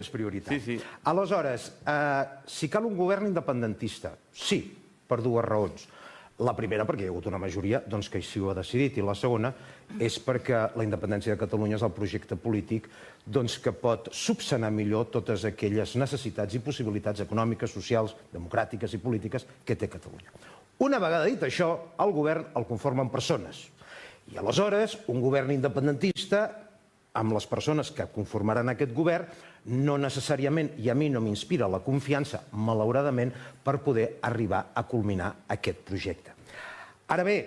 és prioritat. Sí, sí. Aleshores, si cal un govern independentista, sí, per dues raons. La primera, perquè hi ha hagut una majoria que així ho ha decidit, i la segona és perquè la independència de Catalunya és el projecte polític que pot subsanar millor totes aquelles necessitats i possibilitats econòmiques, socials, democràtiques i polítiques que té Catalunya. Una vegada dit això, el govern el conformen persones. I aleshores, un govern independentista, amb les persones que conformaran aquest govern, no necessàriament, i a mi no m'inspira la confiança, malauradament, per poder arribar a culminar aquest projecte. Ara bé,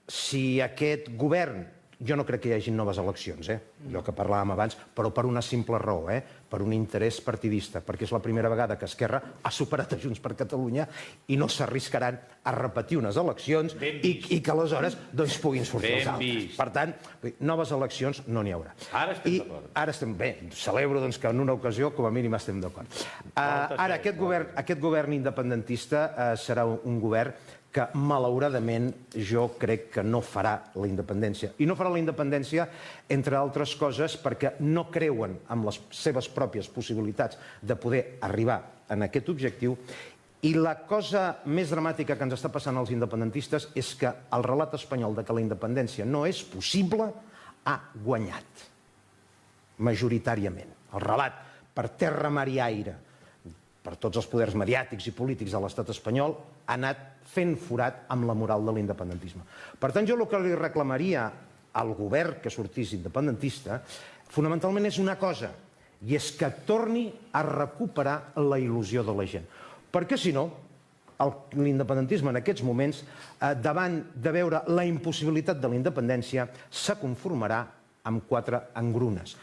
si aquest govern, jo no crec que hi hagi noves eleccions, allò que parlàvem abans, però per una simple raó, per un interès partidista, perquè és la primera vegada que Esquerra ha superat a Junts per Catalunya i no s'arriscaran a repetir unes eleccions i que aleshores puguin sortir els altres. Per tant, noves eleccions no n'hi haurà. Ara estem d'acord. Ara estem bé, celebro que en una ocasió com a mínim estem d'acord. Ara, aquest govern independentista serà un govern que malauradament jo crec que no farà la independència. I no farà la independència, entre altres coses, perquè no creuen en les seves pròpies possibilitats de poder arribar a aquest objectiu. I la cosa més dramàtica que ens està passant als independentistes és que el relat espanyol de que la independència no és possible ha guanyat, majoritàriament. El relat per terra, mar i aire, per tots els poders mediàtics i polítics de l'estat espanyol, ha anat fent forat amb la moral de l'independentisme. Per tant, jo el que li reclamaria al govern que sortís independentista fonamentalment és una cosa, i és que torni a recuperar la il·lusió de la gent. Perquè si no, l'independentisme en aquests moments, davant de veure la impossibilitat de la independència, se conformarà amb 4 engrunes.